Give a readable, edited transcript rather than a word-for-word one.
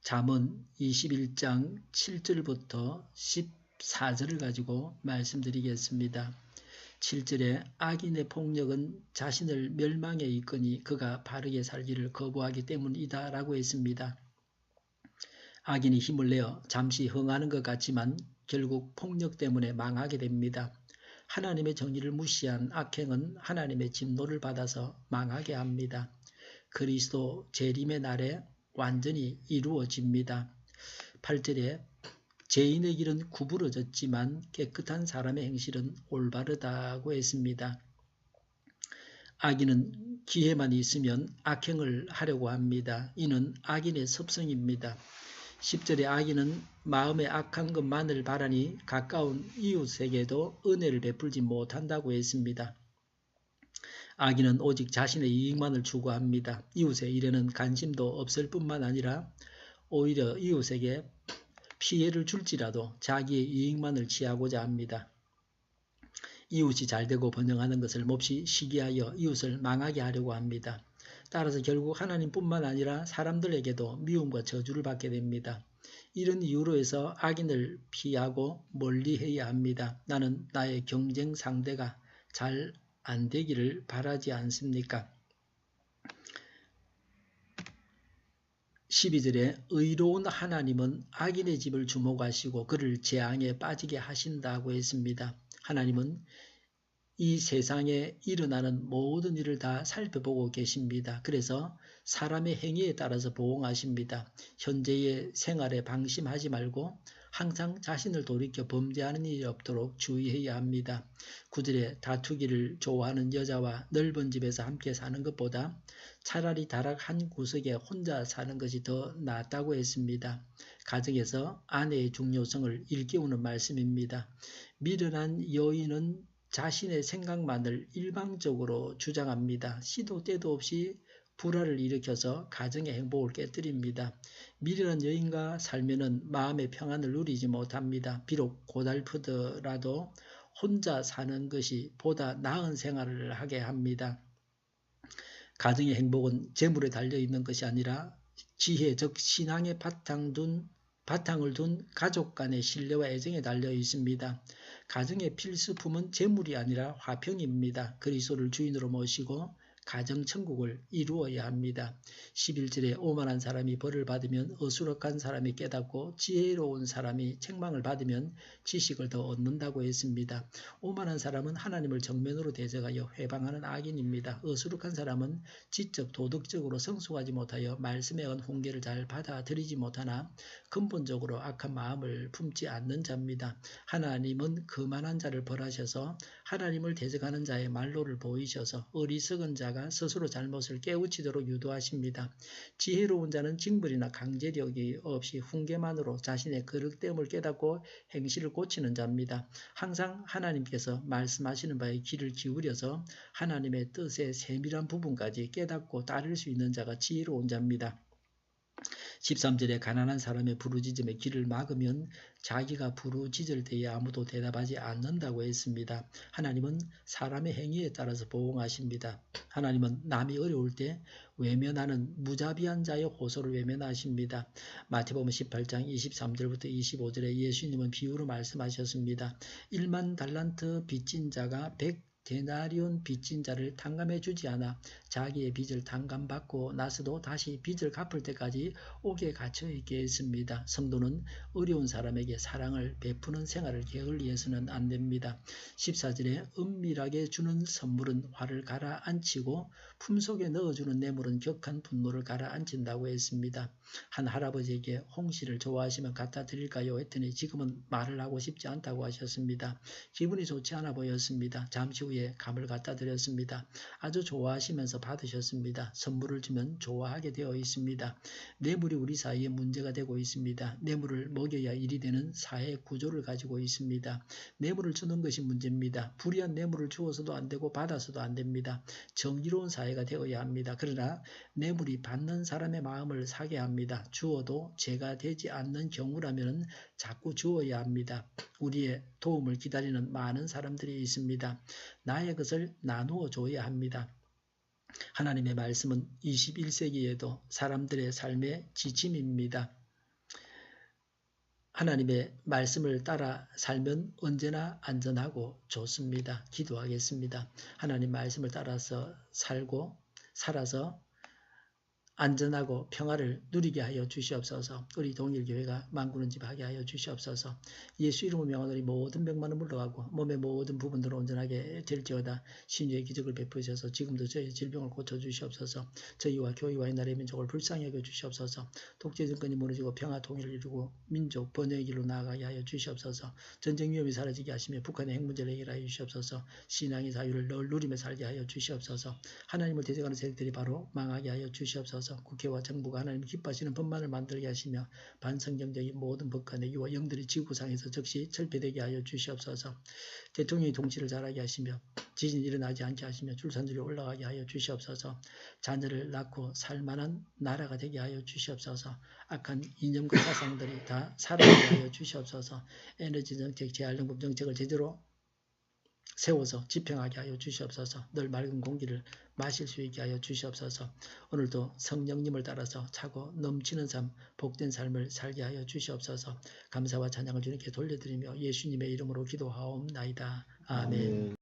잠언 21장 7절부터 14절을 가지고 말씀드리겠습니다. 7절에 악인의 폭력은 자신을 멸망에 이끄니 그가 바르게 살기를 거부하기 때문이다 라고 했습니다. 악인이 힘을 내어 잠시 흥하는 것 같지만 결국 폭력 때문에 망하게 됩니다. 하나님의 정의를 무시한 악행은 하나님의 진노를 받아서 망하게 합니다. 그리스도 재림의 날에 완전히 이루어집니다. 8절에 죄인의 길은 구부러졌지만 깨끗한 사람의 행실은 올바르다고 했습니다. 악인은 기회만 있으면 악행을 하려고 합니다. 이는 악인의 습성입니다. 10절에 악인은 마음에 악한 것만을 바라니 가까운 이웃에게도 은혜를 베풀지 못한다고 했습니다. 악인은 오직 자신의 이익만을 추구합니다. 이웃의 일에는 관심도 없을 뿐만 아니라 오히려 이웃에게 피해를 줄지라도 자기의 이익만을 취하고자 합니다. 이웃이 잘되고 번영하는 것을 몹시 시기하여 이웃을 망하게 하려고 합니다. 따라서 결국 하나님뿐만 아니라 사람들에게도 미움과 저주를 받게 됩니다. 이런 이유로 해서 악인을 피하고 멀리해야 합니다. 나는 나의 경쟁 상대가 잘 안 되기를 바라지 않습니까? 12절에 의로운 하나님은 악인의 집을 주목하시고 그를 재앙에 빠지게 하신다고 했습니다. 하나님은 이 세상에 일어나는 모든 일을 다 살펴보고 계십니다. 그래서 사람의 행위에 따라서 보응하십니다. 현재의 생활에 방심하지 말고 항상 자신을 돌이켜 범죄하는 일이 없도록 주의해야 합니다. 9절에 다투기를 좋아하는 여자와 넓은 집에서 함께 사는 것보다 차라리 다락 한 구석에 혼자 사는 것이 더 낫다고 했습니다. 가정에서 아내의 중요성을 일깨우는 말씀입니다. 미련한 여인은 자신의 생각만을 일방적으로 주장합니다. 시도 때도 없이 불화를 일으켜서 가정의 행복을 깨뜨립니다. 미련한 여인과 살면은 마음의 평안을 누리지 못합니다. 비록 고달프더라도 혼자 사는 것이 보다 나은 생활을 하게 합니다. 가정의 행복은 재물에 달려있는 것이 아니라 지혜, 즉 신앙의 바탕을 둔 가족 간의 신뢰와 애정에 달려 있습니다. 가정의 필수품은 재물이 아니라 화평입니다. 그리스도를 주인으로 모시고 가정천국을 이루어야 합니다. 11절에 오만한 사람이 벌을 받으면 어수룩한 사람이 깨닫고 지혜로운 사람이 책망을 받으면 지식을 더 얻는다고 했습니다. 오만한 사람은 하나님을 정면으로 대적하여 회방하는 악인입니다. 어수룩한 사람은 지적 도덕적으로 성숙하지 못하여 말씀에 은 훈계를 잘 받아들이지 못하나 근본적으로 악한 마음을 품지 않는 자입니다. 하나님은 거만한 자를 벌하셔서 하나님을 대적하는 자의 말로를 보이셔서 어리석은 자가 스스로 잘못을 깨우치도록 유도하십니다. 지혜로운 자는 징벌이나 강제력이 없이 훈계만으로 자신의 거룩됨을 깨닫고 행실을 고치는 자입니다. 항상 하나님께서 말씀하시는 바에 귀를 기울여서 하나님의 뜻의 세밀한 부분까지 깨닫고 따를 수 있는 자가 지혜로운 자입니다. 13절에 가난한 사람의 부르짖음에 귀를 막으면 자기가 부르짖을 때에 아무도 대답하지 않는다고 했습니다. 하나님은 사람의 행위에 따라서 보응하십니다. 하나님은 남이 어려울 때 외면하는 무자비한 자의 호소를 외면하십니다. 마태복음 18장 23절부터 25절에 예수님은 비유로 말씀하셨습니다. 1만 달란트 빚진 자가 100데나리온 빚진 자를 탕감해 주지 않아 자기의 빚을 탕감받고 나서도 다시 빚을 갚을 때까지 옥에 갇혀 있게 했습니다. 성도는 어려운 사람에게 사랑을 베푸는 생활을 게을리해서는 안 됩니다. 14절에 은밀하게 주는 선물은 화를 가라앉히고 품속에 넣어주는 뇌물은 격한 분노를 가라앉힌다고 했습니다. 한 할아버지에게 홍시를 좋아하시면 갖다 드릴까요? 했더니 지금은 말을 하고 싶지 않다고 하셨습니다. 기분이 좋지 않아 보였습니다. 잠시 후에 감을 갖다 드렸습니다. 아주 좋아하시면서 받으셨습니다. 선물을 주면 좋아하게 되어 있습니다. 뇌물이 우리 사이에 문제가 되고 있습니다. 뇌물을 먹여야 일이 되는 사회 구조를 가지고 있습니다. 뇌물을 주는 것이 문제입니다. 불의한 뇌물을 주어서도 안 되고 받아서도 안 됩니다. 정의로운 사회가 되어야 합니다. 그러나 뇌물이 받는 사람의 마음을 사게 합니다. 주어도 죄가 되지 않는 경우라면 자꾸 주어야 합니다. 우리의 도움을 기다리는 많은 사람들이 있습니다. 나의 것을 나누어 줘야 합니다. 하나님의 말씀은 21세기에도 사람들의 삶의 지침입니다. 하나님의 말씀을 따라 살면 언제나 안전하고 좋습니다. 기도하겠습니다. 하나님 말씀을 따라서 살아서 안전하고 평화를 누리게 하여 주시옵소서. 우리 동일교회가 만구는 집 하게 하여 주시옵소서. 예수 이름을 명하노니 모든 병만은 물러가고 몸의 모든 부분들을 온전하게 될지어다. 신유의 기적을 베푸셔서 지금도 저희 질병을 고쳐주시옵소서. 저희와 교회와 이 나라의 민족을 불쌍히 여겨 주시옵소서. 독재 정권이 무너지고 평화 통일을 이루고 민족 번영의 길로 나아가게 하여 주시옵소서. 전쟁 위험이 사라지게 하시며 북한의 핵 문제를 해결하여 주시옵소서. 신앙의 자유를 늘 누리며 살게 하여 주시옵소서. 하나님을 대적하는 세력들이 바로 망하게 하여 주시옵소서. 국회와 정부가 하나님 기뻐하시는 법만을 만들게 하시며 반성경적인 모든 법과 내기와 영들이 지구상에서 즉시 철폐되게 하여 주시옵소서. 대통령이 통치를 잘하게 하시며 지진이 일어나지 않게 하시며 출산율이 올라가게 하여 주시옵소서. 자녀를 낳고 살만한 나라가 되게 하여 주시옵소서. 악한 이념과 사상들이 다 사라지게 하여 주시옵소서. 에너지 정책, 재활용법 정책을 제대로 세워서 집행하게 하여 주시옵소서. 늘 맑은 공기를 마실 수 있게 하여 주시옵소서. 오늘도 성령님을 따라서 차고 넘치는 삶, 복된 삶을 살게 하여 주시옵소서. 감사와 찬양을 주님께 돌려드리며 예수님의 이름으로 기도하옵나이다. 아멘.